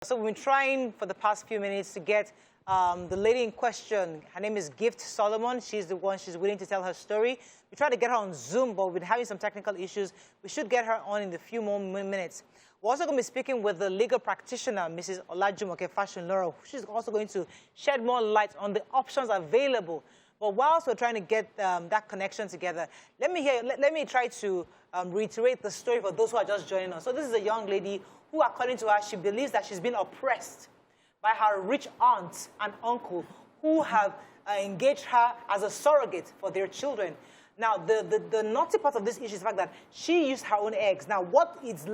So we've been trying for the past few minutes to get the lady in question. Her name is Gift Solomon. She's the one. She's willing to tell her story. We tried to get her on Zoom, but we've been having some technical issues. We should get her on in a few more minutes. We're also going to be speaking with the legal practitioner, Mrs. Olajumoke Fashion-Lora. She's also going to shed more light on the options available. But whilst we're trying to get that connection together, let me try to reiterate the story for those who are just joining us. So this is a young lady who, according to her, she believes that she's been oppressed by her rich aunt and uncle who have engaged her as a surrogate for their children. Now, the naughty part of this issue is the fact that she used her own eggs. Now, what is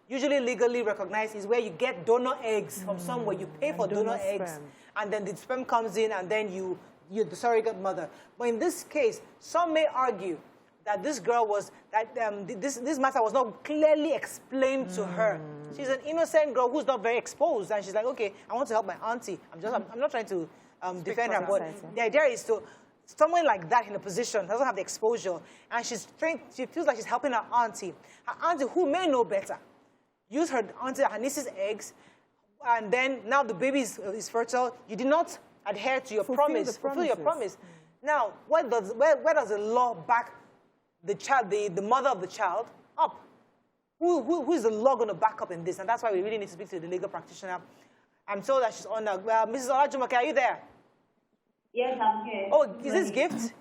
usually legally recognized is where you get donor eggs from somewhere. You pay for donor eggs, and then the sperm comes in, and then you're the surrogate mother. But in this case, some may argue that this girl was, that this matter was not clearly explained to her. She's an innocent girl who's not very exposed, and she's like, okay, I want to help my auntie. I'm not trying to defend her, but the idea is to, someone like that in a position doesn't have the exposure, and she feels like she's helping her auntie. Her auntie, who may know better, use her niece's eggs, and then now the baby is fertile. You did not adhere to your promise, fulfill your promise. Now, where does the law back the child, the mother of the child, up? Who is the law going to back up in this? And that's why we really need to speak to the legal practitioner. I'm told that she's on the, Mrs. Olajumoke, are you there? Yes, I'm here. Oh, is this Gift?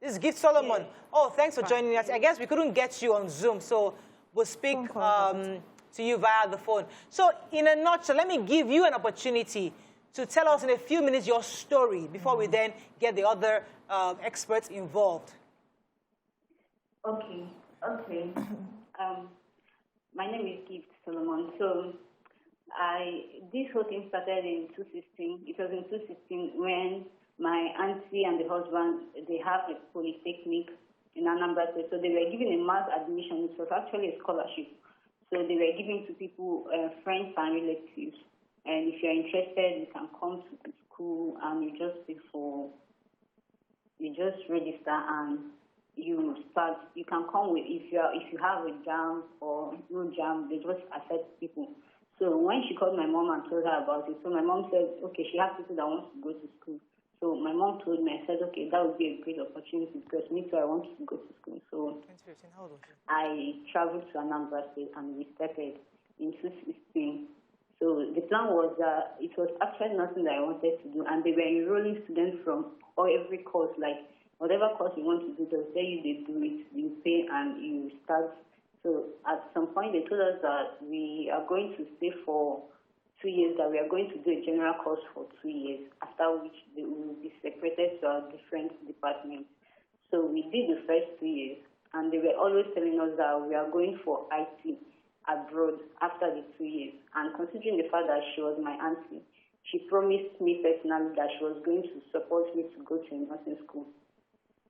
This is Gift Solomon. Yes. Oh, thanks for joining us. I guess we couldn't get you on Zoom, so we'll speak to you via the phone. So in a nutshell, let me give you an opportunity to tell us in a few minutes your story before we then get the other experts involved. Okay. My name is Gift Solomon. So this whole thing started in 2016. It was in 2016 when my auntie and the husband, they have a polytechnic in Anambra State. So they were giving a mass admission. It was actually a scholarship. So they were giving to people, friends and relatives. And if you're interested, you can come to the school and you just register and you start. You can come with, if you have a jam or no jam, they just accept people. So when she called my mom and told her about it, so my mom said, okay, she has people that want to go to school. So my mom told me, I said, okay, that would be a great opportunity because me too, I want to go to school. So I traveled to Anambra State and we started in 2016. So the plan was that it was actually nothing that I wanted to do, and they were enrolling students from every course, like whatever course you want to do, they'll tell you they do it, you pay and you start. So at some point they told us that we are going to stay for 2 years, that we are going to do a general course for 2 years, after which they will be separated to our different departments. So we did the first 2 years, and they were always telling us that we are going for IT abroad after the 2 years. And considering the fact that she was my auntie, she promised me personally that she was going to support me to go to a nursing school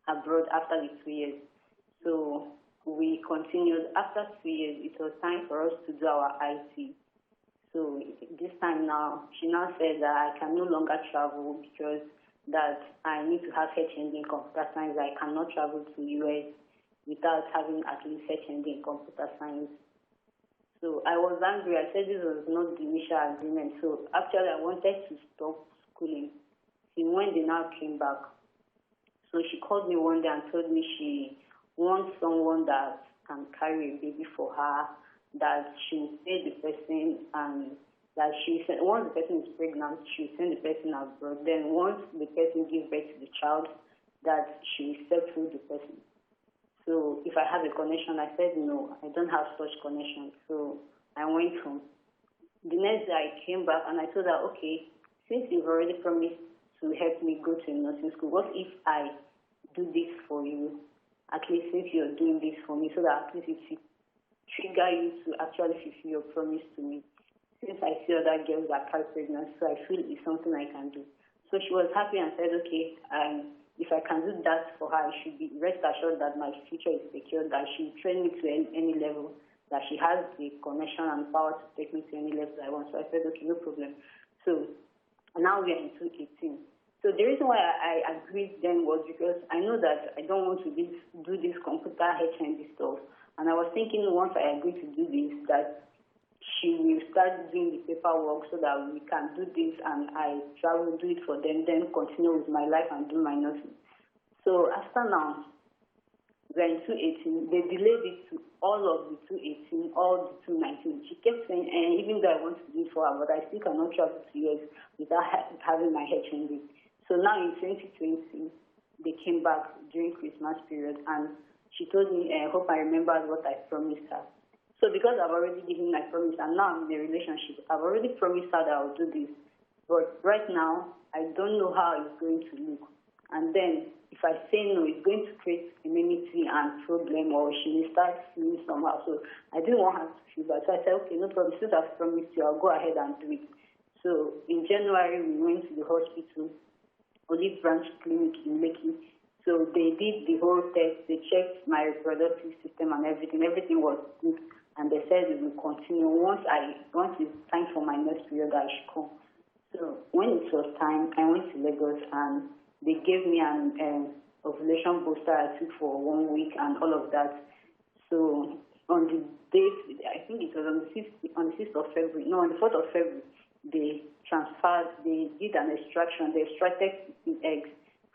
abroad after the 2 years. So we continued. After 2 years, it was time for us to do our IT. So this time now, she now said that I can no longer travel because that I need to have HND in computer science. I cannot travel to US without having at least HND in computer science. So I was angry. I said this was not the initial agreement. So actually, I wanted to stop schooling. See, when they now came back, so she called me one day and told me she wants someone that can carry a baby for her, that she will pay the person, and that once the person is pregnant, she will send the person abroad. Then once the person gives birth to the child, that she will settle the person. So if I have a connection, I said, no, I don't have such connection. So I went home. The next day I came back and I told her, okay, since you've already promised to help me go to a nursing school, what if I do this for you, at least since you're doing this for me, so that at least it will trigger you to actually fulfill your promise to me. Since I see other girls that carry pregnancy, so I feel it's something I can do. So she was happy and said, okay, if I can do that for her, she should be rest assured that my future is secure, that she will train me to any level, that she has the connection and power to take me to any level I want. So I said, okay, no problem. So now we are in 2018. So the reason why I agreed then was because I know that I don't want to do this computer HND stuff. And I was thinking once I agreed to do this, that she will start doing the paperwork so that we can do this, and I travel, do it for them, then continue with my life and do my nursing. So after now, we're in 218. They delayed it to all of the 218, all the 219. She kept saying, even though I want to do it for her, but I still cannot travel to US without having my HND. So now in 2020, they came back during Christmas period, and she told me, I hope I remembered what I promised her. So because I've already given my promise, and now I'm in a relationship, I've already promised her that I'll do this. But right now, I don't know how it's going to look. And then if I say no, it's going to create enmity and problem, or she will start feeling somehow. So I didn't want her to feel bad. So I said, okay, no problem. Since I've promised you, I'll go ahead and do it. So in January, we went to the hospital, Olive Branch Clinic in Lekki. So they did the whole test. They checked my reproductive system and everything. Everything was good. And they said we will continue. Once it's time for my next period, I should come. So when it was time, I went to Lagos, and they gave me an ovulation booster I took for 1 week and all of that. So on the date, I think it was on the 6th of February, no, on the 4th of February, they did an extraction. They extracted the eggs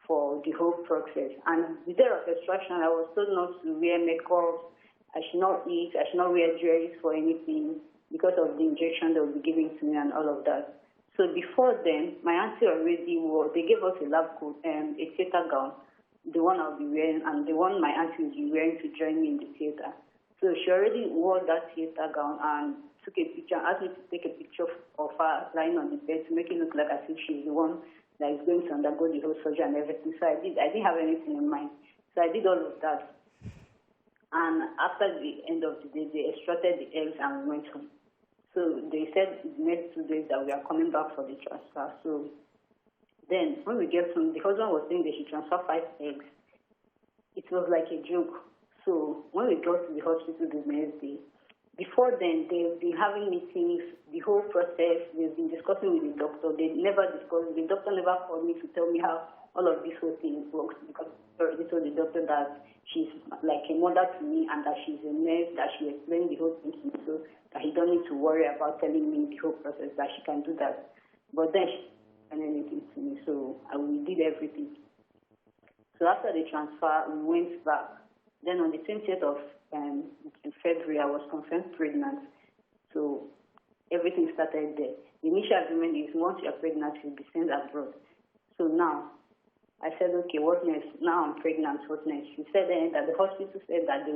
for the whole process. And the day of extraction, I was told not to wear makeup, I should not eat, I should not wear jewelry for anything because of the injection they will be giving to me and all of that. So before then, my auntie already they gave us a lab coat, a theater gown, the one I'll be wearing, and the one my auntie will be wearing to join me in the theater. So she already wore that theater gown and took a picture, asked me to take a picture of her lying on the bed to make it look like as if she's the one that is going to undergo the whole surgery and everything. So I didn't have anything in mind. So I did all of that. And after the end of the day, they extracted the eggs and we went home. So they said the next 2 days that we are coming back for the transfer. So then when we get home, the husband was saying they should transfer 5 eggs. It was like a joke. So when we got to the hospital the next day, before then, they've been having meetings, the whole process, they've been discussing with the doctor. The doctor never called me to tell me how all of this whole thing works, because I already told the doctor that she's like a mother to me and that she's a nurse, that she explained the whole thing to me, so that he don't need to worry about telling me the whole process, that she can do that. But then she didn't say anything to me, so we did everything. So after the transfer, we went back. Then on the 20th of February, I was confirmed pregnant. So everything started there. The initial agreement is once you're pregnant, you'll be sent abroad. So now, I said, okay, what next? Now I'm pregnant, what next? She said that the hospital said that they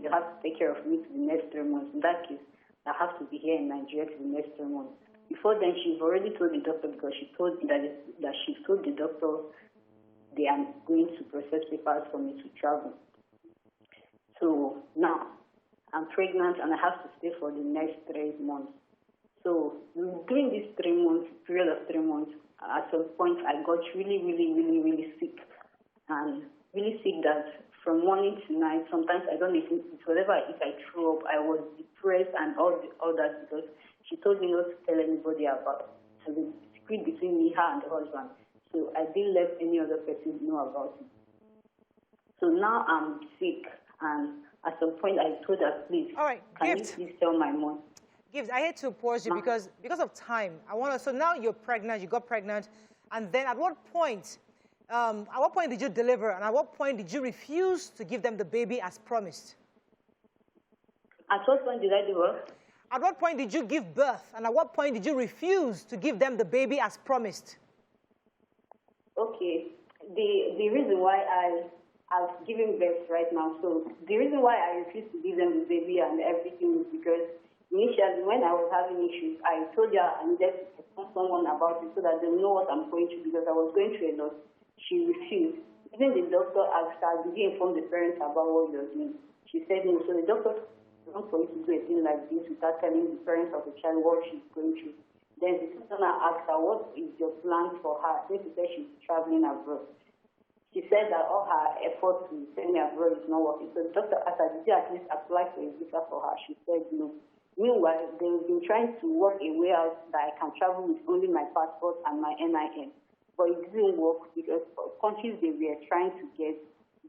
have to take care of me to the next 3 months. In that case, I have to be here in Nigeria to the next 3 months. Before then, she's already told the doctor, because she told me that she told the doctor they are going to process papers for me to travel. So now I'm pregnant and I have to stay for the next 3 months. So during this 3 months, period of 3 months, at some point I got really, really, really, really sick. And really sick that from morning to night, sometimes I don't even eat. Whatever if I threw up, I was depressed and all that, because she told me not to tell anybody about it. So the secret between me, her, and the husband. So I didn't let any other person know about it. So now I'm sick. And at some point, I told her, please, all right, can you please tell my mom? Gibbs, I hate to pause you because of time. So now you're pregnant, you got pregnant, and then at what point did you deliver, and at what point did you refuse to give them the baby as promised? At what point did I do what? At what point did you give birth, and at what point did you refuse to give them the baby as promised? Okay, the reason why I've given birth right now. So the reason why I refused to give them the baby and everything is because initially when I was having issues, I told her I needed to tell someone about it so that they know what I'm going through, because I was going through a lot. She refused. Even the doctor asked her, did you inform the parents about what you're doing? She said no. So the doctor wants for you to do a thing like this without telling the parents of the child what she's going through. Then the sister asked her, what is your plan for her? Since she said she's traveling abroad. She said that all her efforts to send me abroad is not working. So the doctor asked her, did you at least apply for a visa for her? She said no. Meanwhile, they've been trying to work a way out that I can travel with only my passport and my NIN. But it didn't work because countries they were trying to get,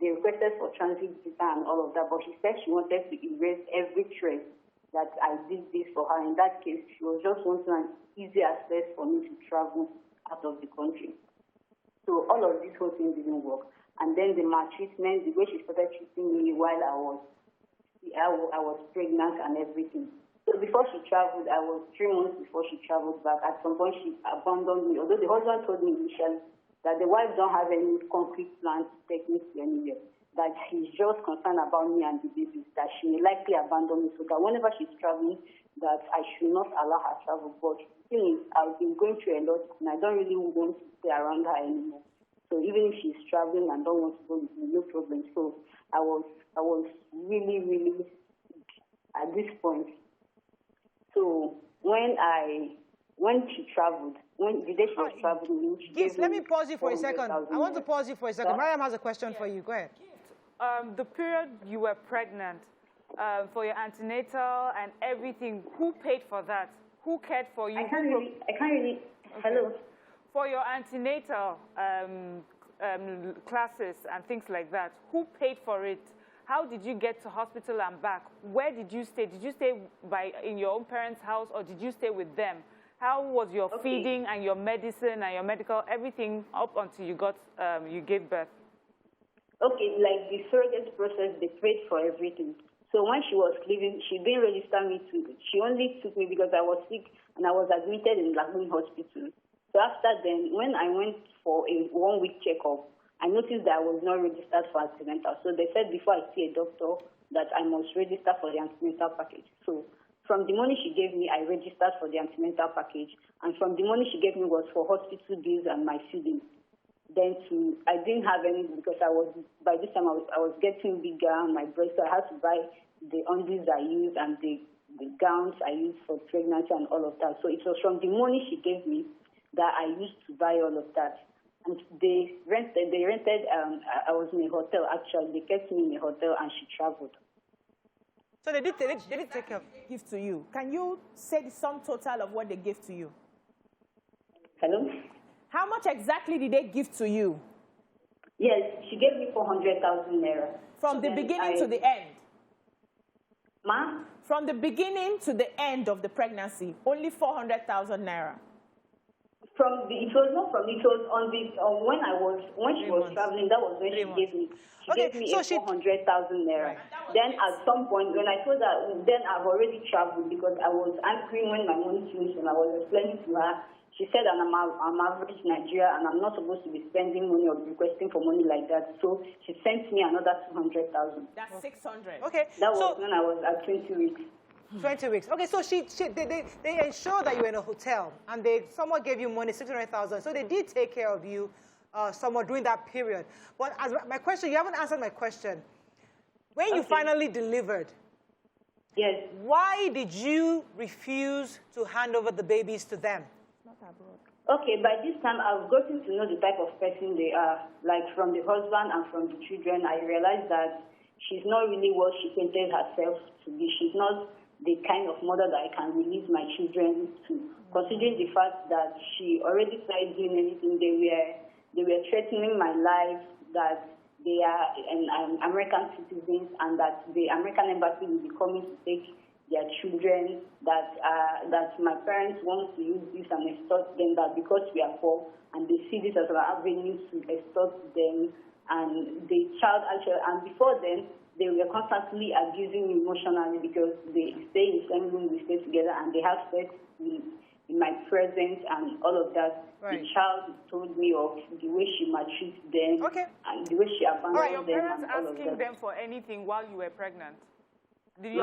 they requested for transit visa and all of that. But she said she wanted to erase every trace that I did this for her. In that case, she was just wanting an easy access for me to travel out of the country. So all of this whole thing didn't work. And then the maltreatment, the way she started treating me while I was pregnant and everything. So before she traveled, I was 3 months before she traveled back. At some point, she abandoned me. Although the husband told me initially that the wife don't have any concrete plans to take me to anywhere, that he's just concerned about me and the babies, that she may likely abandon me, so that whenever she's traveling, that I should not allow her travel. But the thing is, I've been going through a lot, and I don't really want to stay around her anymore. So even if she's traveling and don't want to go with me, no problem. So I was really, really sick at this point. So when she traveled, the day she was traveling, let me pause you for a second. I want to pause you for a second. Mariam has a question for you. Go ahead. The period you were pregnant, for your antenatal and everything, who paid for that? Who cared for you? I can't really. Okay. Hello. For your antenatal classes and things like that, who paid for it? How did you get to hospital and back? Where did you stay? Did you stay in your own parents' house, or did you stay with them? How was your feeding and your medicine and your medical, everything up until you gave birth? Okay, like the surrogate process, they paid for everything. So when she was leaving, she didn't register me to. She only took me because I was sick and I was admitted in Lagoon Hospital. So after then, when I went for a 1-week checkup, I noticed that I was not registered for antenatal. So they said before I see a doctor that I must register for the antenatal package. So from the money she gave me, I registered for the antenatal package. And from the money she gave me was for hospital bills and my feeding. Then I didn't have any because by this time I was getting bigger on my breast. So I had to buy the undies I use and the gowns I use for pregnancy and all of that. So it was from the money she gave me that I used to buy all of that. And they rented, I was in a hotel, actually. They kept me in a hotel and she traveled. So they did take care of give to you. Can you say the sum total of what they gave to you? Hello? How much exactly did they give to you? Yes, she gave me 400,000 naira. From the beginning to the end? Ma? From the beginning to the end of the pregnancy, only 400,000 naira. It was not from, it was on the, when she was traveling, that was when she gave me. She gave me 400,000 naira. Right. Then at some point, when I told her, then I've already traveled because I was angry when my money finished and I was explaining to her. She said that I'm average Nigeria and I'm not supposed to be spending money or requesting for money like that. So she sent me another 200,000. That's 600. Okay. That was when I was at 20 weeks. 20 weeks. Okay, so they ensured that you were in a hotel, and someone gave you money, 600,000. So they did take care of you somewhat during that period. But as my question, you haven't answered my question. When you finally delivered, yes, why did you refuse to hand over the babies to them? Okay, by this time I've gotten to know the type of person they are. Like from the husband and from the children, I realized that she's not really what she painted herself to be. She's not the kind of mother that I can release my children to, considering the fact that she already started doing anything. They were threatening my life, that they are American citizens and that the American embassy will be coming to take their children, that my parents want to use this and extort them, that because we are poor and they see this as an avenue to extort them, and the child actually, and before then, they were constantly abusing me emotionally because they stay in the same room, we stay together, and they have sex in my presence and all of that. Right. The child told me of the way she maltreats them and the way she abandoned them. Were your parents asking them for anything while you were pregnant? Did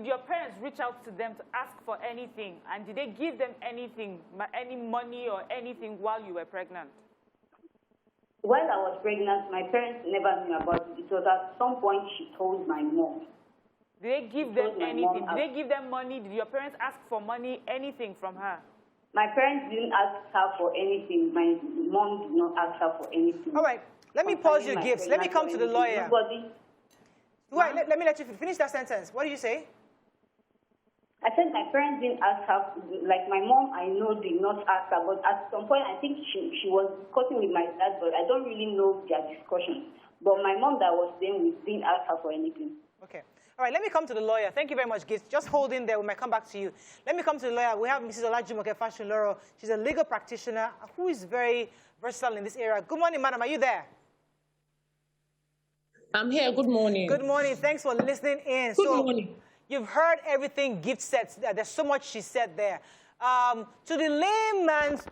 your parents reach out to them to ask for anything? And did they give them anything, any money or anything while you were pregnant? While I was pregnant, my parents never knew about it. It was at some point she told my mom. Did they give them anything? Did they give them money? Did your parents ask for money, anything from her? My parents didn't ask her for anything. My mom did not ask her for anything. All right, let me pause your gifts. Let me come to the lawyer. Wait, let me let you finish that sentence. What did you say? I said my parents didn't ask her, like my mom, I know did not ask her, but at some point I think she was discussing with my dad, but I don't really know their discussion. But my mom that was staying with didn't ask her for anything. Okay. All right, let me come to the lawyer. Thank you very much, Gift. Just hold in there. We might come back to you. Let me come to the lawyer. We have Mrs. Olajumoke Fashionloro. She's a legal practitioner who is very versatile in this area. Good morning, madam. Are you there? I'm here. Good morning. Good morning. Thanks for listening in. Good morning. You've heard everything Gift said. There's so much she said there. To the layman's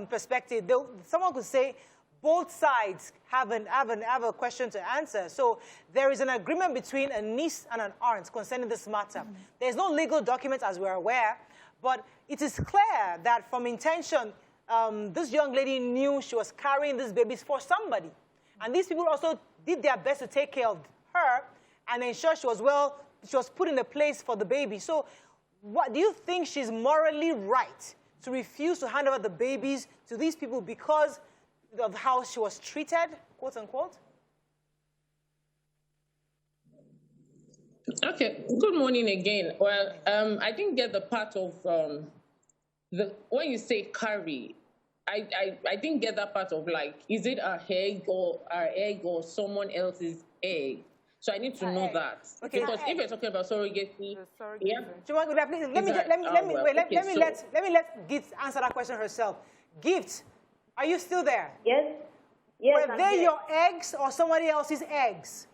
perspective, someone could say both sides have a question to answer. So there is an agreement between a niece and an aunt concerning this matter. There's no legal document, as we're aware, but it is clear that from intention, this young lady knew she was carrying these babies for somebody. And these people also did their best to take care of her and ensure she was put in a place for the baby. So what do you think she's morally right to refuse to hand over the babies to these people because of how she was treated, quote unquote? Okay, good morning again. Well, I didn't get the part of when you say carry, I didn't get that part of, like, is it our egg or someone else's egg? So I need to know that. Okay. Because if you're talking about surrogacy, yeah. Let me let Gift answer that question herself. Gift, are you still there? Yes. Yes. Were they your eggs or somebody else's eggs?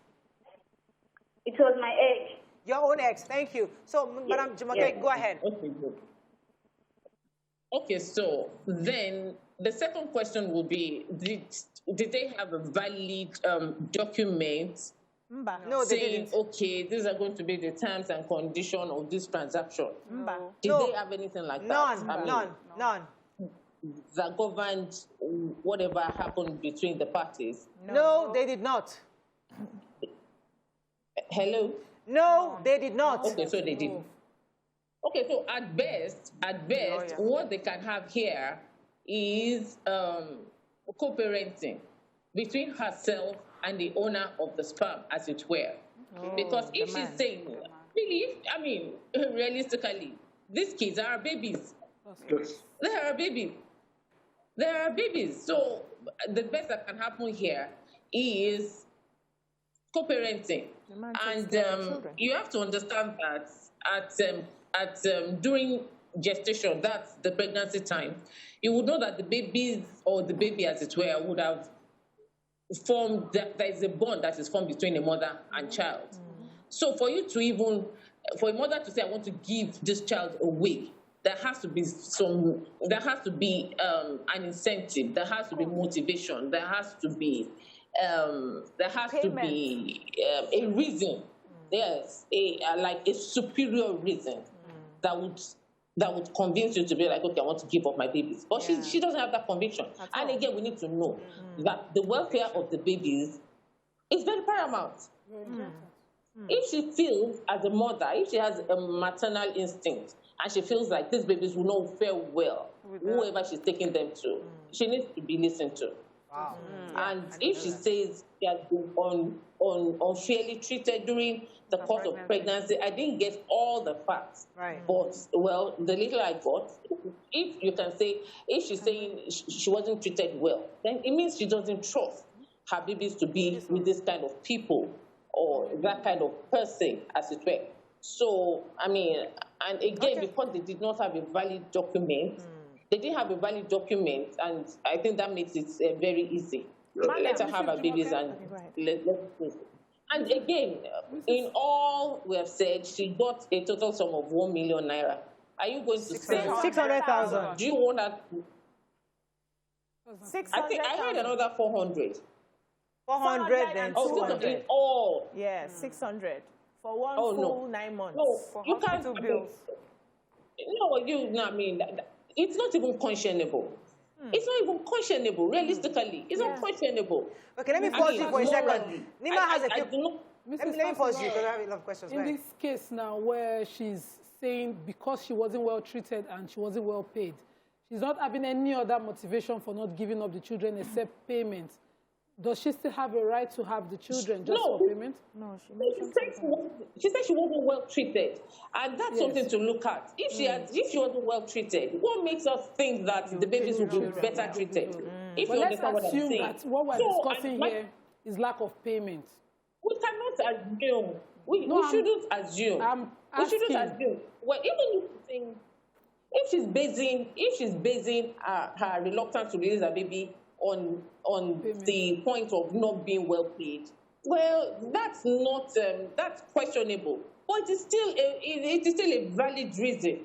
It was my egg. Your own eggs. Thank you. So, Madam Jumoke, go ahead. Okay, good. Okay, so then the second question will be: Did they have a valid document? No, they saying, didn't. okay, these are going to be the terms and conditions of this transaction? Did they have anything like that? None. That governed whatever happened between the parties? No, they did not. Hello? No, they did not. Okay, so they didn't. Okay, so at best, what they can have here is co-parenting between herself and the owner of the sperm, as it were. Because if she's saying, realistically, these kids are babies. Yes. They are babies. They are babies. So the best that can happen here is co-parenting. And you have to understand that during gestation, that's the pregnancy time, you would know that the babies, or the baby as it were, would have formed, there is a bond that is formed between a mother and child. So for a mother to say, I want to give this child away, there has to be an incentive, there has to be motivation, there has to be a reason. Yes, like a superior reason that would convince you to be like, okay, I want to give up my babies. But she doesn't have that conviction. And again, we need to know that the welfare of the babies is very paramount. If she feels, as a mother, if she has a maternal instinct and she feels like these babies will not fare well, whoever she's taking them to, she needs to be listened to. Wow. And if she says she has been unfairly treated during the course of pregnancy, I didn't get all the facts. Right. But, well, the little I got, if you can say, if she's saying she wasn't treated well, then it means she doesn't trust her babies to be with this kind of people or that kind of person, as it were. So, and again, because they did not have a valid document, they didn't have a valid document, and I think that makes it very easy. Let her have her babies and let's do it. And again, in all we have said, she got a total sum of 1 million naira. Are you going to say 600,000? Do you want that? 600,000. I heard another 400. 400 then 200. Oh, Yeah, 600 for one full 9 months. No, you can't. bills. It's not even questionable. It's not even questionable, realistically. It's not questionable. Okay, let me pause you for a second. Nima has a few... Let me pause you because I have a lot of questions. In this case now, where she's saying because she wasn't well treated and she wasn't well paid, she's not having any other motivation for not giving up the children except payment. Does she still have a right to have the children just for payment? No, she said she wasn't well treated, and that's something to look at. If she wasn't well treated, what makes us think that the babies will be better treated? If you understand what I'm saying. That what we're discussing here is lack of payment. We cannot assume. We shouldn't assume. We shouldn't assume. Well, even if she's basing her reluctance to release her baby on the point of not being well paid, well, that's not that's questionable. But it is still a valid reason.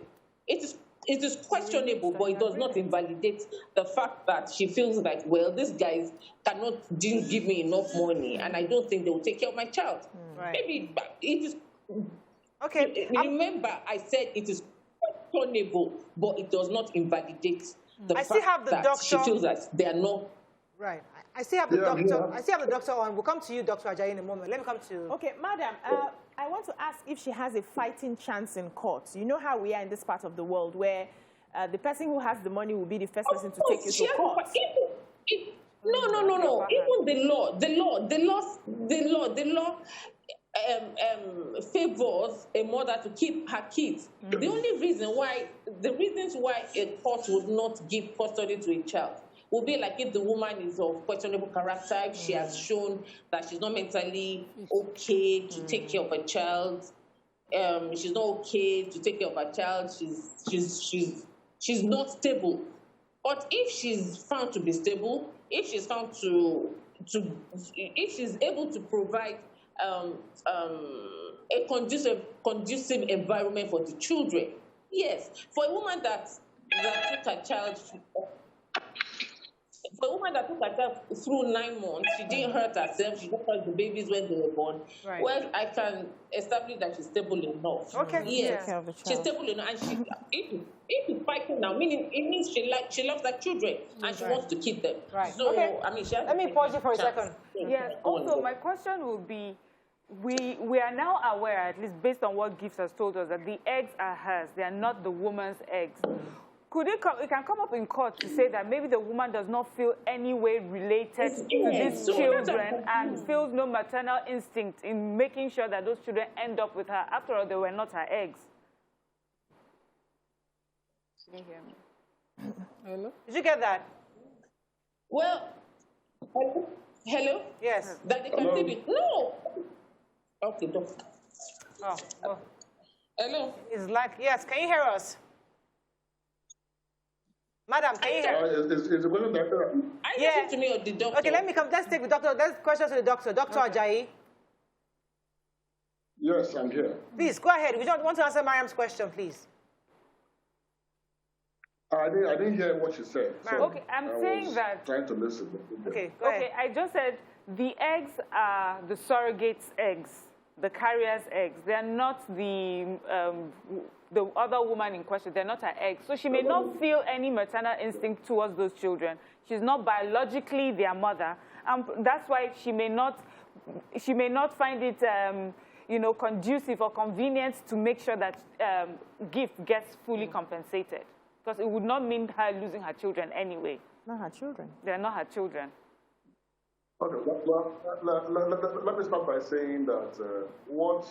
It is questionable, but it does not invalidate the fact that she feels like, well, these guys didn't give me enough money, and I don't think they will take care of my child. Right. Maybe it is. Okay. Remember, I said it is questionable, but it does not invalidate the fact that she feels that they are not. Right. I still have the doctor. I still have the doctor on. We'll come to you, Dr. Ajayi, in a moment. Let me come to. Okay, madam. I want to ask if she has a fighting chance in court. You know how we are in this part of the world, where the person who has the money will be the first person to take you to court. No. Even the law favors a mother to keep her kids. The only reasons why a court would not give custody to a child will be like if the woman is of questionable character, if she has shown that she's not mentally okay to take care of a child, she's not okay to take care of her child, she's not stable. But if she's found to be stable, if she's found if she's able to provide a conducive environment for the children, yes. For a woman that took her child. For a woman that took herself through 9 months, she didn't hurt herself, she didn't hurt the babies when they were born. Right. Well, I can establish that she's stable enough. Okay. Yes, she's stable enough, and if she's fighting now, meaning it means she loves her children and she wants to keep them. Right. So, okay. I mean, she has let me pause you for a second. Yes. Also, my question will be, we are now aware, at least based on what Gift has told us, that the eggs are hers. They are not the woman's eggs. Could it can come up in court to say that maybe the woman does not feel any way related to these children and feels no maternal instinct in making sure that those children end up with her? After all, they were not her eggs. Can you hear me? Hello? Did you get that? Well, hello? Yes. That they can be. No. Okay, doctor. Oh, well. Hello? It's like, yes, can you hear us? Madam, can you hear? Is the question doctor? Are you talking to me or the doctor? Okay, let's take the doctor. Let's question to the doctor. Dr. Ajayi. Yes, I'm here. Please, go ahead. We don't want to answer Mariam's question, please. I didn't hear what she said. So okay, I'm saying that. Trying to listen. Okay, go ahead. Okay, I just said the eggs are the surrogate's eggs, the carrier's eggs. They are not the other woman in question. They're not her eggs. So she may not feel any maternal instinct towards those children. She's not biologically their mother. That's why she may not find it conducive or convenient to make sure that Gift gets fully compensated. Because it would not mean her losing her children anyway. Not her children. They're not her children. Okay, well, let me start by saying that what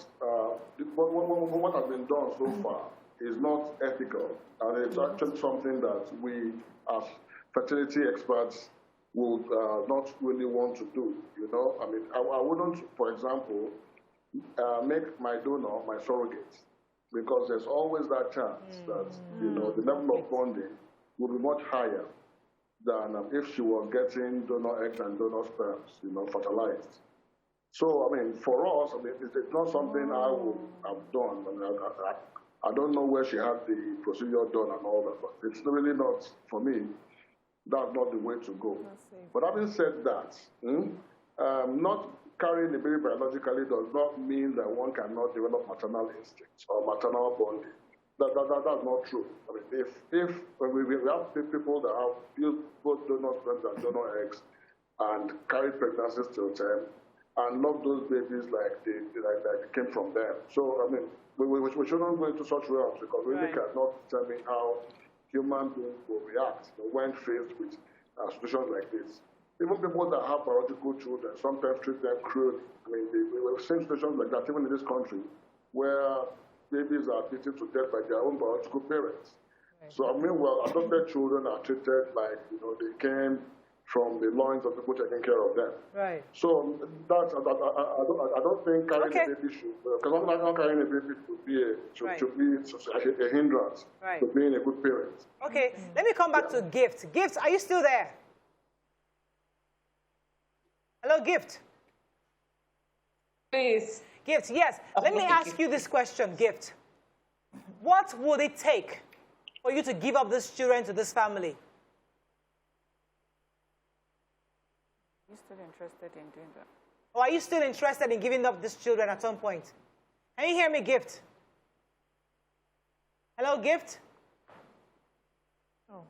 has been done so far is not ethical, and it's actually something that we, as fertility experts, would not really want to do. You know, I mean, I wouldn't, for example, make my donor my surrogate, because there's always that chance that the level of bonding will be much higher than if she was getting donor eggs and donor sperms, fertilized. So, I mean, for us, I mean, it's not something I would have done. I mean, I don't know where she had the procedure done and all that, but it's really not, for me, that's not the way to go. But having said that, not carrying the baby biologically does not mean that one cannot develop maternal instincts or maternal bonding. That's not true. I mean, if we have people that have both donor sperms and donor eggs and carry pregnancies till term and love those babies like they came from them. So, I mean, we shouldn't go into such realms, because we really cannot determine how human beings will react when faced with situations like this. Even people that have biological children sometimes treat them cruelly. I mean, we've seen situations like that even in this country, where babies are beaten to death by their own biological parents. Right. So, I mean, adopted children are treated like, they came from the loins of people taking care of them. Right. So I don't think carrying a baby should, because not carrying a baby should be a hindrance to being a good parent. Okay, let me come back to Gift. Gift, are you still there? Hello, Gift. Please. Gift, yes. Let me ask you this question, Gift. What would it take for you to give up these children to this family? Are you still interested in doing that? Or are you still interested in giving up these children at some point? Can you hear me, Gift? Hello, Gift? Oh,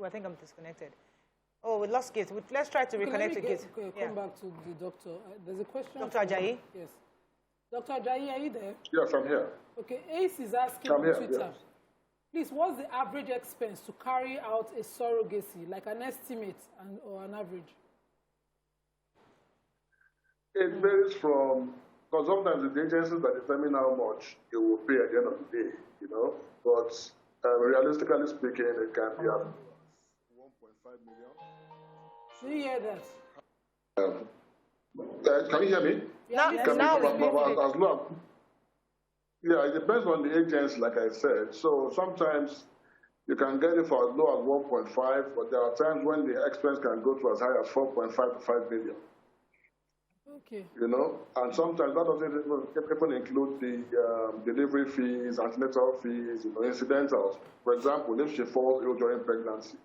I think I'm disconnected. Oh, we lost Gift. Let's try to reconnect to Gift. Come back to the doctor. There's a question. Dr. Ajayi? Yes. Dr. Ajayi, are you there? Yes, I'm here. Okay, Ace is asking on Twitter. Yes. Please, what's the average expense to carry out a surrogacy, like an estimate or an average? It varies from, because sometimes it's the agencies that determine how much you will pay at the end of the day, you know. But realistically speaking, it can be up 1.5 million. Do you hear that? Can you hear me? Yeah, it depends on the agency, like I said. So sometimes you can get it for as low as 1.5, but there are times when the expense can go to as high as 4.5 to 5 million. Okay. You know, and sometimes that doesn't even include the delivery fees, antenatal fees, you know, incidentals. For example, if she falls ill during pregnancy,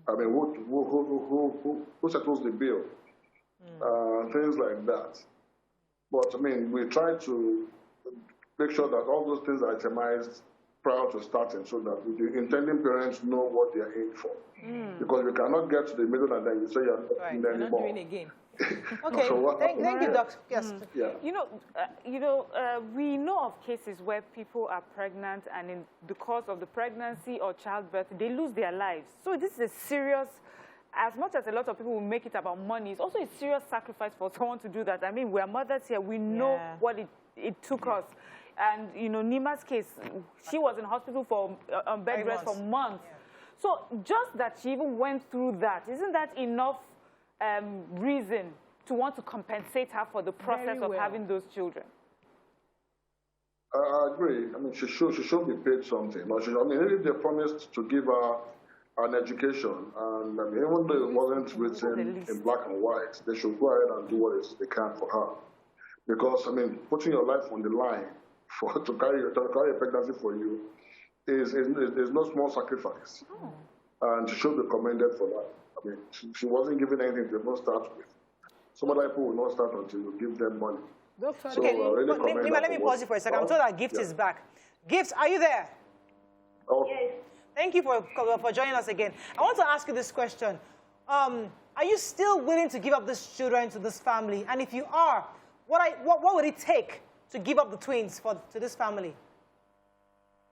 I mean, who settles the bill? Things like that. But I mean, we try to make sure that all those things are itemized prior to starting, so that the intending parents know what they are in for. Because we cannot get to the middle and then you say you're not doing anymore. Not doing it again. Okay, so thank you, Doctor. Yes. Yeah. We know of cases where people are pregnant and in the course of the pregnancy or childbirth, they lose their lives. So this is a serious, as much as a lot of people will make it about money, it's also a serious sacrifice for someone to do that. I mean, we're mothers here. We know what it took us. And, you know, Nima's case, she was in hospital for bed rest for months. Yeah. So just that she even went through that, isn't that enough reason to want to compensate her for the process of having those children? I agree. I mean, she should be paid something. I mean, if they promised to give her an education, and I mean, even though it wasn't written in black and white, they should go ahead and do what they can for her. Because, I mean, putting your life on the line to carry a pregnancy for you is no small sacrifice. And she should be commended for that. I mean, she wasn't given anything to start with. Some other people will not start until you give them money. Doctor, so, Nima, let me pause you for a second. I'm told that Gift is back. Gift, are you there? Yes. Thank you for joining us again. I want to ask you this question. Are you still willing to give up these children to this family? And if you are, what would it take to give up the twins to this family?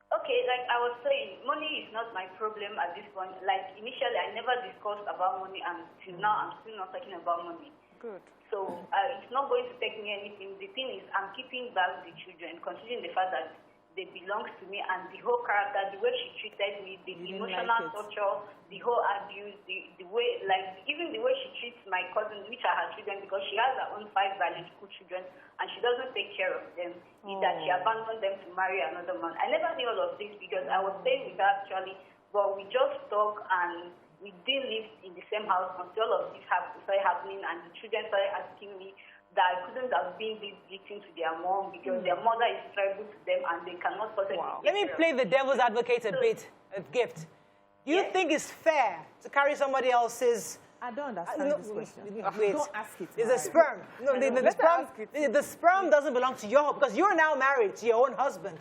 Okay, like I was saying, money is not my problem at this point. Like initially, I never discussed about money, and till now, I'm still not talking about money. Good. So it's not going to take me anything. The thing is, I'm keeping back the children, considering the fact that they belong to me, and the whole character, the way she treated me, the emotional torture, the whole abuse, the way, like even the way she treats my cousins, which are her children, because she has her own 5 biological children, and she doesn't take care of them. Is that she abandoned them to marry another man. I never knew all of this because I was staying with her actually, but we just talk and we didn't live in the same house until all of this started happening, and the children started asking me that I couldn't have been this victim to their mom because their mother is tribal to them and they cannot possibly. Let me play the devil's advocate a bit, Gift. Do you think it's fair to carry somebody else's... I don't understand this question. Wait. Don't ask it. It's a sperm. No, the sperm doesn't belong to your... Because you're now married to your own husband.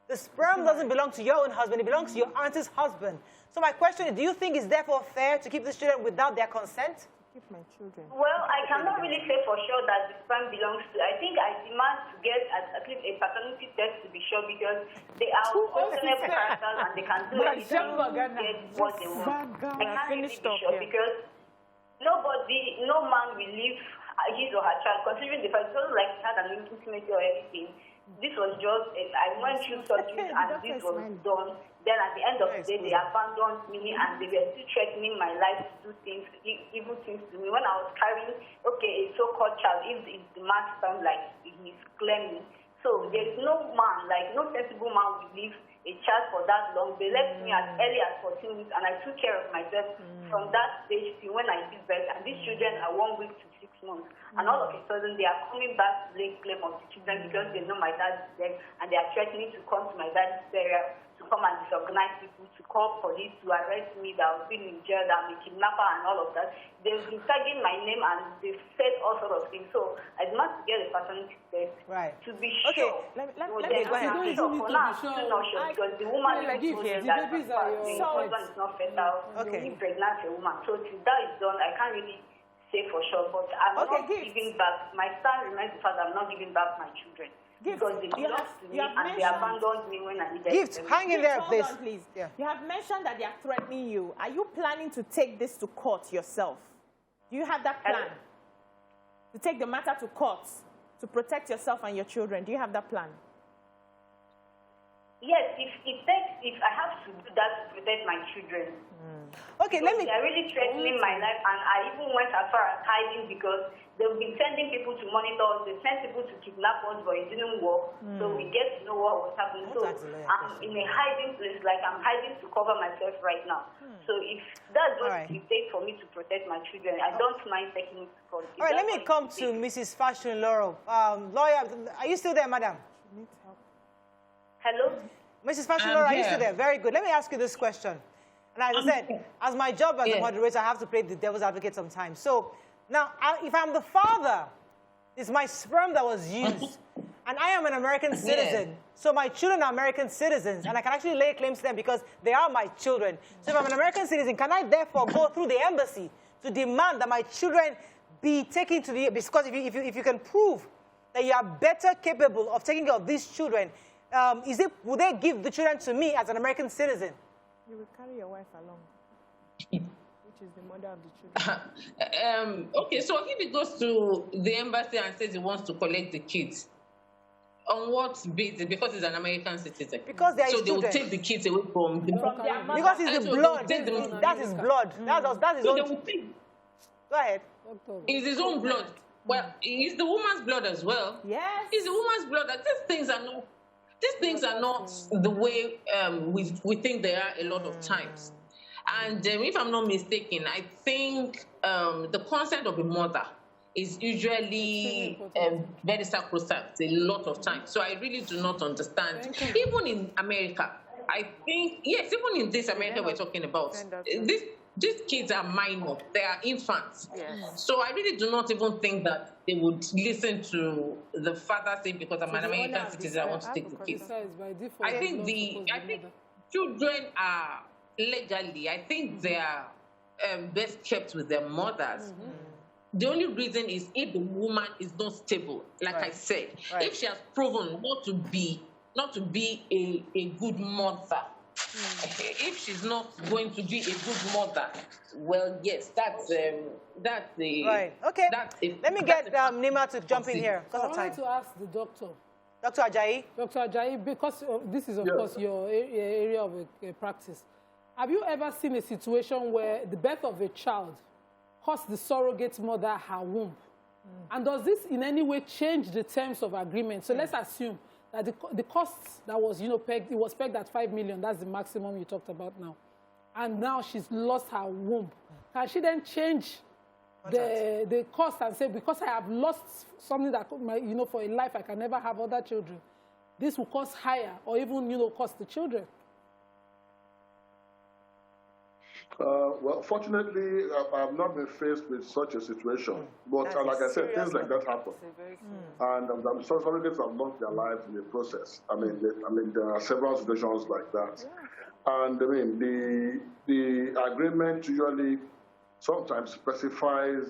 The sperm doesn't belong to your own husband. It belongs to your auntie's husband. So my question is, do you think it's therefore fair to keep these children without their consent? Keep my children. Well, I cannot really say for sure that the sperm belongs to. I think I demand to get at least a paternity test to be sure because they are questionable characters and they can do anything to get what they want. I can't really be sure because no man will leave his or her child, considering the fact it wasn't like he had an intimacy or anything. this was just, I went through surgery and this was done. Then at the end of the day, they abandoned me and they were still threatening my life to do things, evil things to me. When I was carrying, okay, a so-called child, if it's the man's time, like he's claiming. So there's no man, like no sensible man will leave a child for that long. They left me as early as 14 weeks and I took care of myself from that stage to when I give birth. And these children are 1 week to 6 months. And all of a sudden they are coming back to lay claim of the children because they know my dad is dead and they are threatening to come to my dad's burial, to come and disorganize people, to call police, to arrest me, that I've been in jail, that I'm a kidnapper and all of that. They've been tagging my name and they've said all sorts of things. So I must get a paternity test to be sure. Let me go ahead. For now, I'm still not sure because the woman is told me that the husband is not fertile. He pregnant a woman. So till that is done, I can't really say for sure. But I'm not giving back. My stand remains the fact that I'm not giving back my children. Because they belong to me and they abandoned me when I needed them. Hang in there, please. Please. Yeah. You have mentioned that they are threatening you. Are you planning to take this to court yourself? Do you have that plan? To take the matter to court, to protect yourself and your children? Do you have that plan? Yes, if I have to do that to protect my children. Okay, let me... They're really threatening my life, and I even went as far as hiding because they've been sending people to monitor us. They sent people to kidnap us, but it didn't work. So we get to know what was happening. So I'm in a hiding place, like I'm hiding to cover myself right now. So if that's what it takes for me to protect my children, I don't mind taking it to court. All right, let me come to Mrs. Fashion Laurel. Lawyer, are you still there, madam? Hello? Mrs. Fashion Laurel, are you still there? Very good. Let me ask you this question. And as I said, as my job as a moderator, I have to play the devil's advocate sometimes. So now, if I'm the father, it's my sperm that was used. And I am an American citizen. So my children are American citizens. And I can actually lay claims to them because they are my children. So if I'm an American citizen, can I therefore go through the embassy to demand that my children be taken to the... Because if you can prove that you are better capable of taking care of these children, would they give the children to me as an American citizen? You will carry your wife along, which is the mother of the children. Okay, so if he goes to the embassy and says he wants to collect the kids, on what basis? Because he's an American citizen. Because they are his children. So they will take the kids away from the mother. Because it's the blood. That's his blood. That's his own. Go ahead. It's his own blood. Well, it's the woman's blood as well. Yes. It's the woman's blood. These things are not the way we think they are a lot of times. And if I'm not mistaken, I think the consent of a mother is usually very sacrosanct a lot of times. So I really do not understand. Even in America, I think, yes, even in this America we're talking about, these kids are minor. They are infants. Yes. So I really do not even think that they would listen to the father saying, because I'm an American citizen, I want to take the kids. I think children are legally, I think they are best kept with their mothers. The only reason is if the woman is not stable, like I said. If she has proven not to be a good mother, if she's not going to be a good mother, well, yes, that's right. Okay. Let me get Nima to jump in here. So I wanted to ask the doctor. Dr. Ajayi? Dr. Ajayi, because this is, of course, your area of practice. Have you ever seen a situation where the birth of a child cost the surrogate mother her womb? And does this in any way change the terms of agreement? So let's assume that the cost that was, pegged, it was pegged at 5 million. That's the maximum you talked about now. And now she's lost her womb. Can she then change the cost and say, because I have lost something that, for a life I can never have other children, this will cost higher or even, cost the children? Well, fortunately, I've not been faced with such a situation. But like I said, things like that happen. And some surrogates have lost their lives in the process. I mean, there are several situations like that. And I mean, the agreement usually sometimes specifies,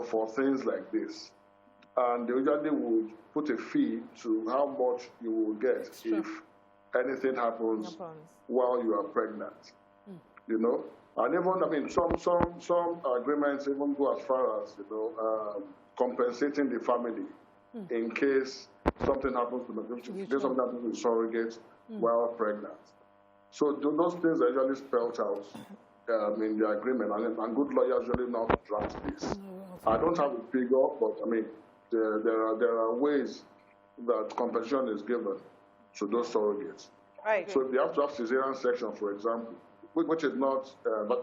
for things like this. And they usually would put a fee to how much you will get if anything happens while you are pregnant. And even, some agreements even go as far as, compensating the family in case something happens to the surrogate while pregnant. So those things are usually spelled out in the agreement, and good lawyers usually know how to draft this. I don't have a figure, but I mean, there are ways that compensation is given to those surrogates. Right. So if they have to have cesarean section, for example, which is not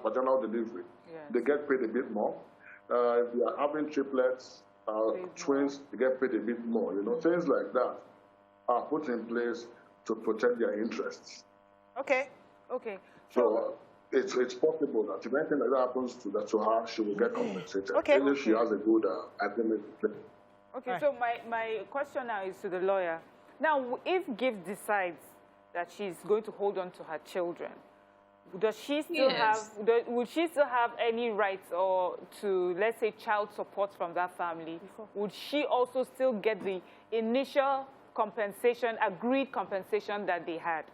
vaginal delivery, they get paid a bit more. If they are having triplets, twins, they get paid a bit more. You know, things like that are put in place to protect their interests. Okay. Okay. So it's possible that if anything like that happens to her, she will get compensated. Okay. Even if she has a good agreement in place. Okay, so my question now is to the lawyer. Now, if Gift decides that she's going to hold on to her children, does she still would she still have any rights or to, let's say, child support from that family? Would she also still get the initial compensation, agreed compensation that they had?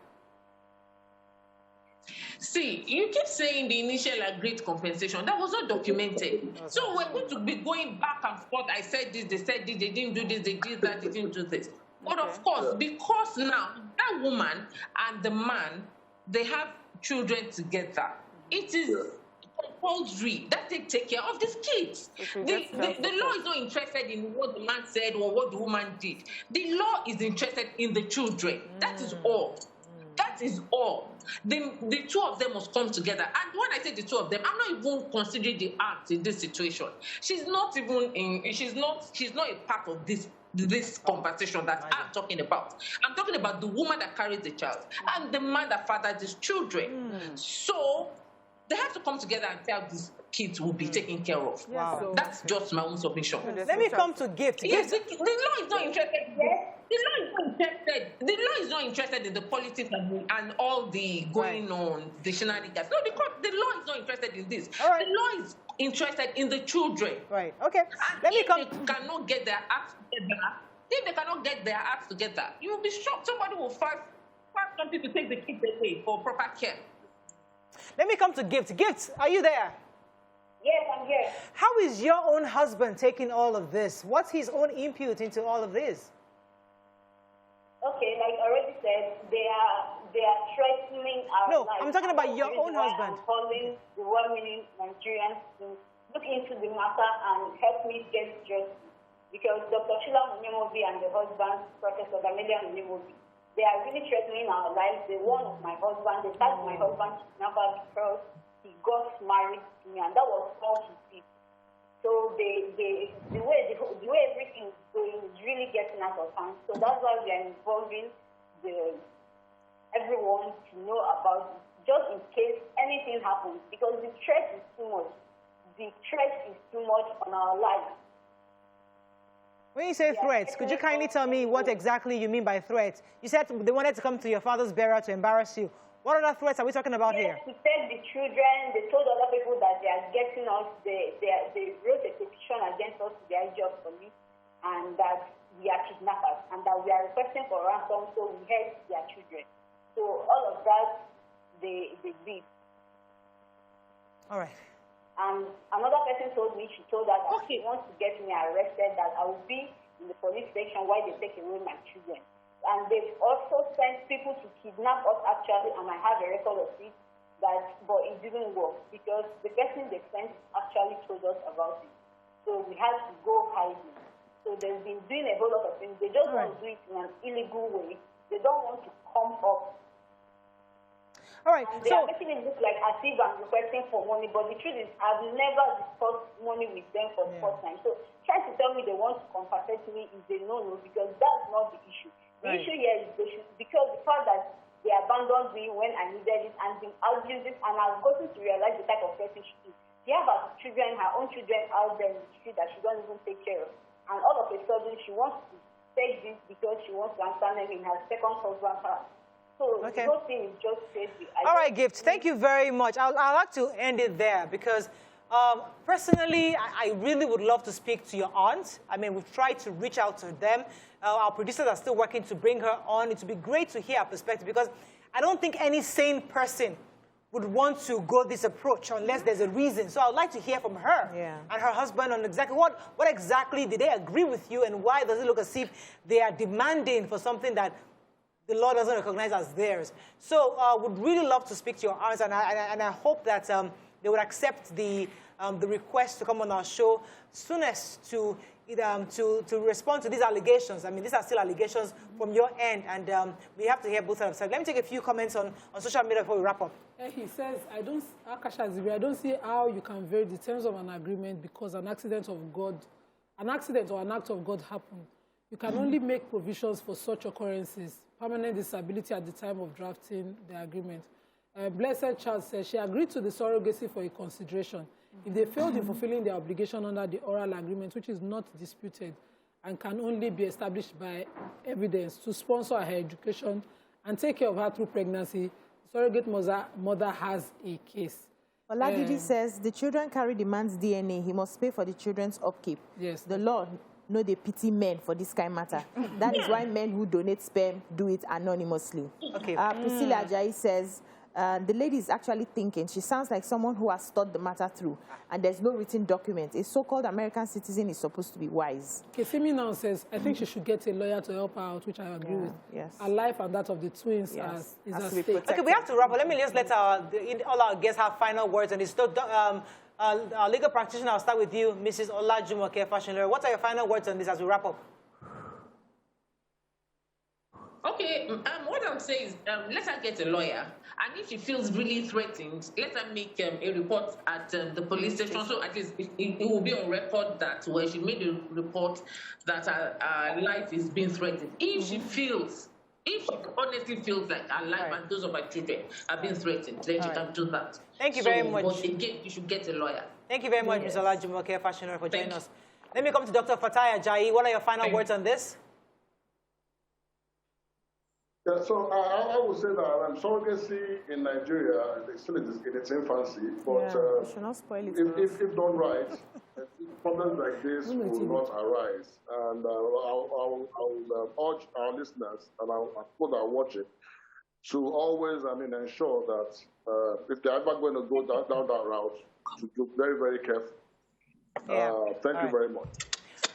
See, you keep saying the initial agreed compensation. That was not documented. So we're going to be going back and forth. I said this, they said this, they didn't do this, they did that, they didn't do this. But of course, because now that woman and the man, they have children together, it is compulsory that they take care of these kids. The law is not interested in what the man said or what the woman did. The law is interested in the children. That is all. That is all. The two of them must come together. And when I say the two of them, I'm not even considering the aunt in this situation. She's not a part of this conversation that I'm talking about. I'm talking about the woman that carries the child and the man that fathers these children. So they have to come together and tell these kids will be taken care of. Wow. That's just my own submission. Let me come to Gift. Yes, the law is not interested. The law is not interested. The law is not interested in the politics and all the going on, the shenanigans. No, the law is not interested in this. The law is interested in the children. Right. Okay. And Let me come. If they cannot get their acts together, you will be shocked. Somebody will find something to take the kids away for proper care. Let me come to Gift. Gift, are you there? Yes, I'm here. How is your own husband taking all of this? What's his own input into all of this? Okay, like I already said, they are threatening our lives. No, I'm talking about your own husband. I'm calling the well-meaning Nigerians to look into the matter and help me get justice. Because Dr. Shila Munyemobi and the husband, Professor Gamelia Munyemobi, they are really threatening our lives. They warned my husband. They started my husband kidnapper because he got married to me, and that was all he did. So the way everything is going is really getting out of hand. So that's why we are involving everyone to know about it, just in case anything happens, because the threat is too much. The threat is too much on our lives. When you say threats, could you kindly tell me what exactly you mean by threats? You said they wanted to come to your father's burial to embarrass you. What other threats are we talking about here? To take the children, they told other people that they are getting us, they wrote a petition against us to the IGF police, and that we are kidnappers, and that we are requesting for ransom, so we help their children. So all of that, they did. All right. And another person told me, she told her that she wants to get me arrested, that I will be in the police station while they take away my children. And they've also sent people to kidnap us, actually, and I have a record of it, but it didn't work because the person they sent actually told us about it. So we had to go hiding. So they've been doing a whole lot of things. They just want to do it in an illegal way. They don't want to come up. All right. And they are making it look like as if I'm requesting for money, but the truth is I've never discussed money with them for the first time. So trying to tell me they want to compensate me is a no-no, because that's not the issue. The issue here is because the fact that they abandoned me when I needed it and been abusing, and I've gotten to realize the type of person she is. She has her children, her own children out there in the street that she doesn't even take care of. And all of a sudden she wants to take this because she wants to answer them in her second husband's house. So the whole thing is just crazy. All right, Gift, thank you very much. I'd like to end it there because personally, I really would love to speak to your aunt. I mean, we've tried to reach out to them. Our producers are still working to bring her on. It would be great to hear her perspective because I don't think any sane person would want to go this approach unless there's a reason. So I'd like to hear from her and her husband on exactly what exactly did they agree with you, and why does it look as if they are demanding for something that the law doesn't recognize as theirs. So would really love to speak to your aunts, and I hope that they would accept the request to come on our show soonest to respond to these allegations. I mean, these are still allegations from your end, and we have to hear both sides. So let me take a few comments on social media before we wrap up. He says, I don't see how you can vary the terms of an agreement because an accident or an act of God happened. You can only make provisions for such occurrences, permanent disability at the time of drafting the agreement. Blessed Child says she agreed to the surrogacy for a consideration. If they failed in fulfilling their obligation under the oral agreement, which is not disputed and can only be established by evidence, to sponsor her education and take care of her through pregnancy, the surrogate mother has a case. Oladidi says the children carry the man's DNA. He must pay for the children's upkeep. Yes. The law no they pity men for this kind of matter. That is why men who donate sperm do it anonymously. Okay. Priscilla Ajayi says, the lady is actually thinking. She sounds like someone who has thought the matter through, and there's no written document. A so-called American citizen is supposed to be wise. Kesimi now says, I think she should get a lawyer to help her out, which I agree with. Yes. Her life and that of the twins is at stake. Okay, we have to wrap up. Let me just let all our guests have final words on this. Our legal practitioner, I'll start with you, Mrs. Olajumoke Fashinlere. What are your final words on this as we wrap up? Okay, what I'm saying is let her get a lawyer. And if she feels really threatened, let her make a report at the police station. So at least it will be on record that where she made a report that her life is being threatened. If she honestly feels like her life and those of her children are being threatened, then she can do that. Thank you very much. But again, you should get a lawyer. Thank you very much, Ms. Olajumoke Fashinlere, for joining us. Let me come to Dr. Fatai Ajayi. What are your final words on this? Yeah, so I would say that surrogacy in Nigeria is still in its infancy, but should not spoil it if done right, problems like this will not arise. And I will urge our listeners and our people that are watching to always, ensure that if they're ever going to go down that route, to be very, very careful. Thank you very much.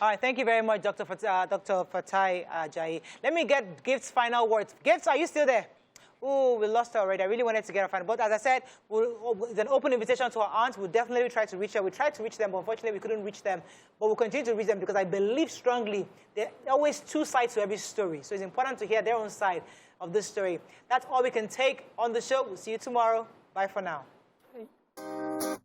All right, thank you very much, Dr. Fatai Ajayi. Let me get Gift's final words. Gift, are you still there? Oh, we lost her already. I really wanted to get her final. But as I said, it's an open invitation to our aunts. We'll definitely try to reach her. We tried to reach them, but unfortunately we couldn't reach them. But we'll continue to reach them because I believe strongly there are always two sides to every story. So it's important to hear their own side of this story. That's all we can take on the show. We'll see you tomorrow. Bye for now. Bye.